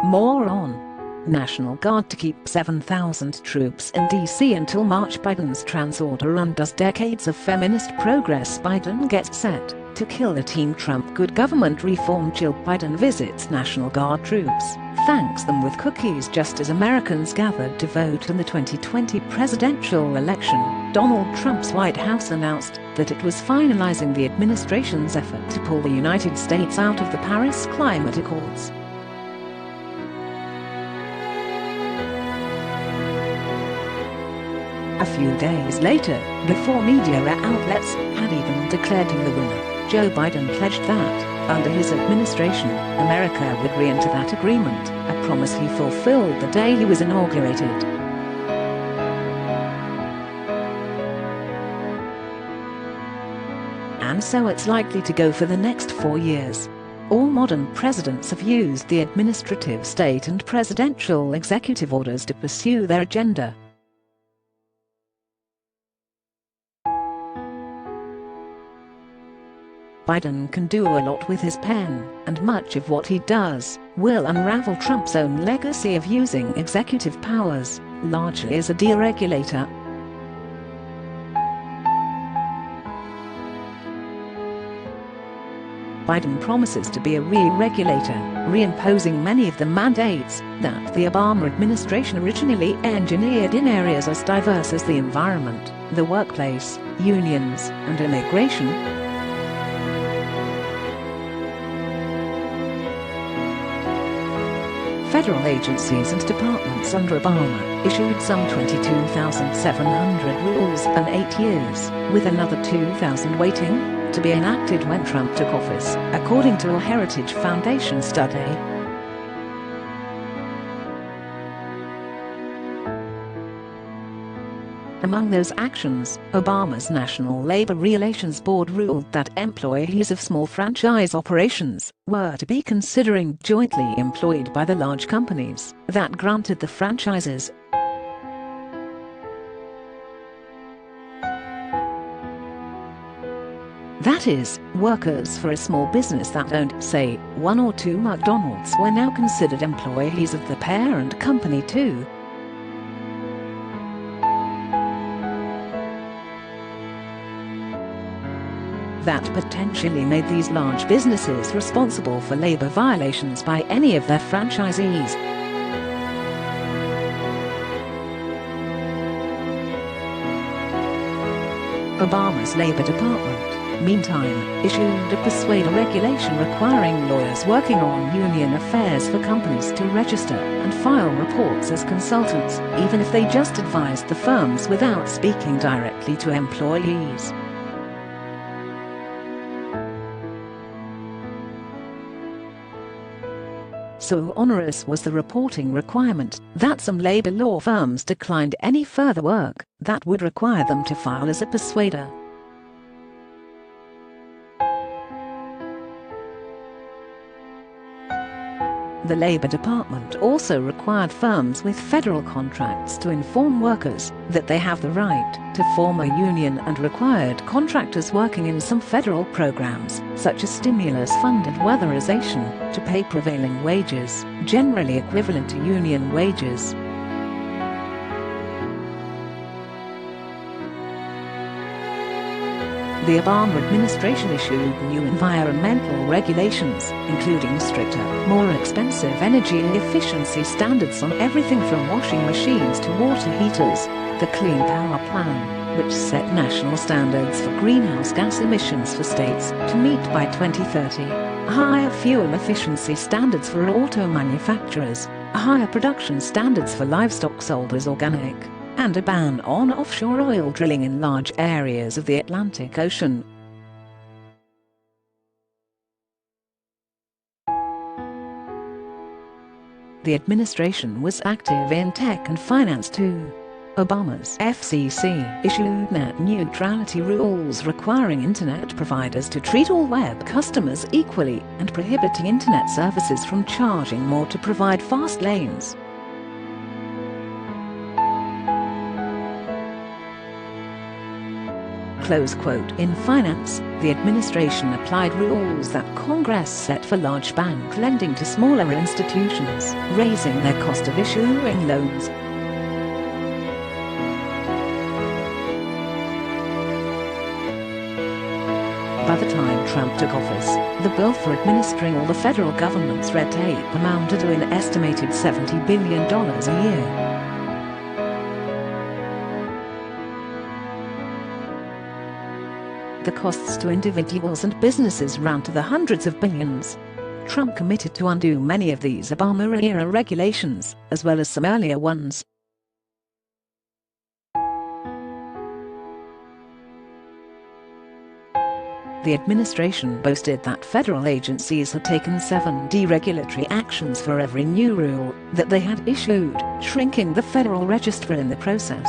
More on National Guard to keep 7,000 troops in D.C. until March. Biden's transorder undoes decades of feminist progress. Biden gets set to kill a Team Trump good government reform. Jill Biden visits National Guard troops, thanks them with cookies just as Americans gathered to vote in the 2020 presidential election. Donald Trump's White House announced that it was finalizing the administration's effort to pull the United States out of the Paris Climate Accords. A few days later, before media outlets had even declared him the winner, Joe Biden pledged that, under his administration, America would re-enter that agreement, a promise he fulfilled the day he was inaugurated. And so it's likely to go for the next 4 years. All modern presidents have used the administrative state and presidential executive orders to pursue their agenda. Biden can do a lot with his pen, and much of what he does will unravel Trump's own legacy of using executive powers, largely as a deregulator. Biden promises to be a re-regulator, reimposing many of the mandates that the Obama administration originally engineered in areas as diverse as the environment, the workplace, unions, and immigration. Federal agencies and departments under Obama issued some 22,700 rules in 8 years, with another 2,000 waiting to be enacted when Trump took office, according to a Heritage Foundation study. Among those actions, Obama's National Labor Relations Board ruled that employees of small franchise operations were to be considered jointly employed by the large companies that granted the franchises. That is, workers for a small business that owned, say, 1 or 2 McDonald's were now considered employees of the parent company too. That potentially made these large businesses responsible for labor violations by any of their franchisees. Obama's Labor Department, meantime, issued a persuader regulation requiring lawyers working on union affairs for companies to register and file reports as consultants, even if they just advised the firms without speaking directly to employees. So onerous was the reporting requirement that some labor law firms declined any further work that would require them to file as a persuader. The Labor Department also required firms with federal contracts to inform workers that they have the right to form a union and required contractors working in some federal programs, such as stimulus fund and weatherization, to pay prevailing wages, generally equivalent to union wages. The Obama administration issued new environmental regulations, including stricter, more expensive energy efficiency standards on everything from washing machines to water heaters, the Clean Power Plan, which set national standards for greenhouse gas emissions for states to meet by 2030, higher fuel efficiency standards for auto manufacturers, higher production standards for livestock sold as organic, and a ban on offshore oil drilling in large areas of the Atlantic Ocean. The administration was active in tech and finance too. Obama's FCC issued net neutrality rules requiring internet providers to treat all web customers equally and prohibiting internet services from charging more to provide fast lanes. Close quote. In finance, the administration applied rules that Congress set for large bank lending to smaller institutions, raising their cost of issuing loans. By the time Trump took office, the bill for administering all the federal government's red tape amounted to an estimated $70 billion a year. The costs to individuals and businesses ran to the hundreds of billions. Trump committed to undo many of these Obama-era regulations, as well as some earlier ones. The administration boasted that federal agencies had taken 7 deregulatory actions for every new rule that they had issued, shrinking the Federal Register in the process.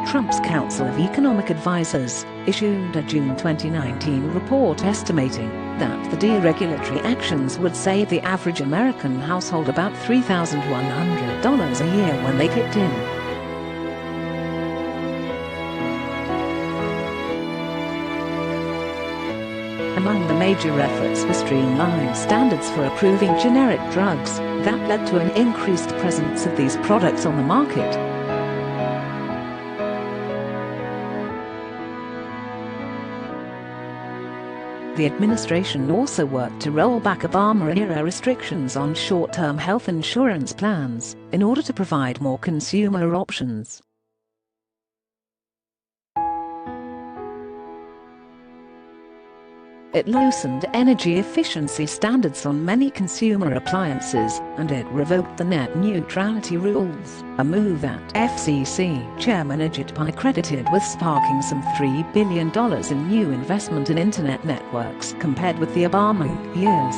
Trump's Council of Economic Advisers issued a June 2019 report estimating that the deregulatory actions would save the average American household about $3,100 a year when they kicked in. Among the major efforts were streamlined standards for approving generic drugs that led to an increased presence of these products on the market. The administration also worked to roll back Obama-era restrictions on short-term health insurance plans in order to provide more consumer options. It loosened energy efficiency standards on many consumer appliances, and it revoked the net neutrality rules, a move that FCC Chairman Ajit Pai credited with sparking some $3 billion in new investment in internet networks compared with the Obama years.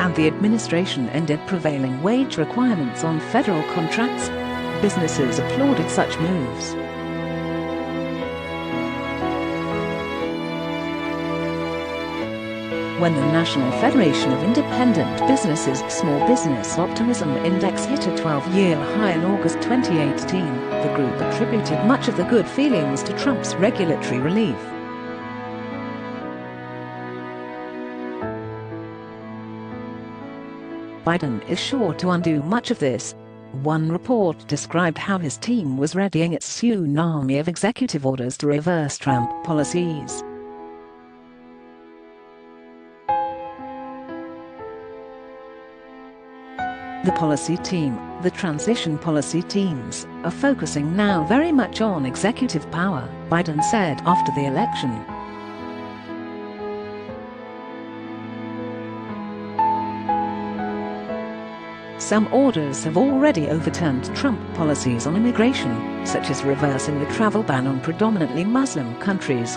And the administration ended prevailing wage requirements on federal contracts. Businesses applauded such moves. When the National Federation of Independent Businesses Small Business Optimism Index hit a 12-year high in August 2018, the group attributed much of the good feelings to Trump's regulatory relief. Biden is sure to undo much of this. One report described how his team was readying its tsunami of executive orders to reverse Trump policies. The policy team, the transition policy teams, are focusing now very much on executive power, Biden said after the election. Some orders have already overturned Trump policies on immigration, such as reversing the travel ban on predominantly Muslim countries.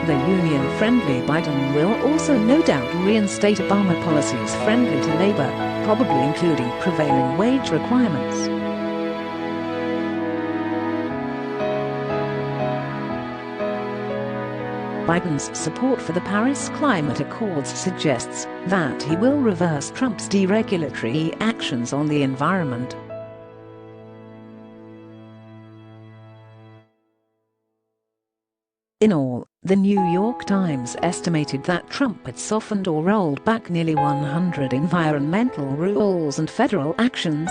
The union-friendly Biden will also no doubt reinstate Obama policies friendly to labor, probably including prevailing wage requirements. Biden's support for the Paris Climate Accords suggests that he will reverse Trump's deregulatory actions on the environment. In all, the New York Times estimated that Trump had softened or rolled back nearly 100 environmental rules and federal actions.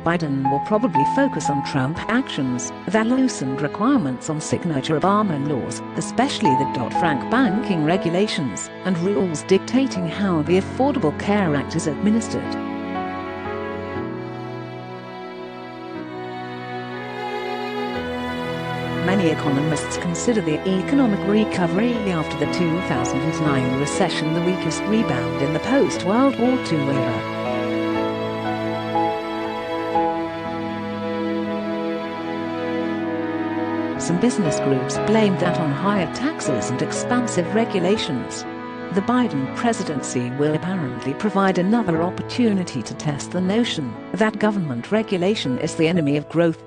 Biden will probably focus on Trump actions that loosened requirements on signature Obama laws, especially the Dodd-Frank banking regulations and rules dictating how the Affordable Care Act is administered. Many economists consider the economic recovery after the 2009 recession the weakest rebound in the post-World War II era. Some business groups blamed that on higher taxes and expansive regulations. The Biden presidency will apparently provide another opportunity to test the notion that government regulation is the enemy of growth.